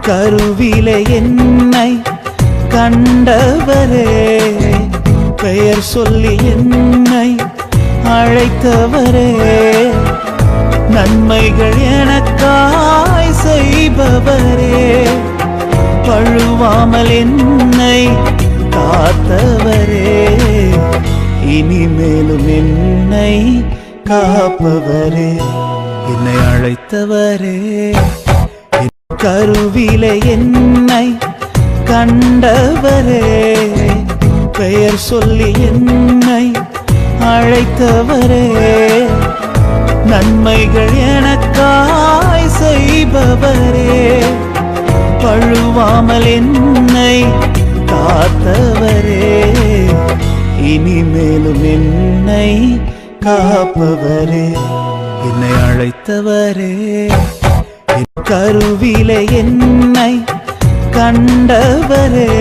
கருவிலே என்னை கண்டவரே, பெயர் சொல்லி என்னை அழைத்தவரே, நன்மைகள் எனக்காய் செய்பவரே, பழுவாமல் என்னை காத்தவரே, இனிமேலும் என்னை காப்பவரே, என்னை அழைத்தவரே, கருவிலே என்னை கண்டவரே, பெயர் சொல்லி என்னை அழைத்தவரே, நன்மைகள் எனக்காய் செய்பவரே, பழுவாமல் என்னை காத்தவரே, இனிமேலும் என்னை காப்பவரே, என்னை அழைத்தவரே, கருவிலே என்னை கண்டவரே,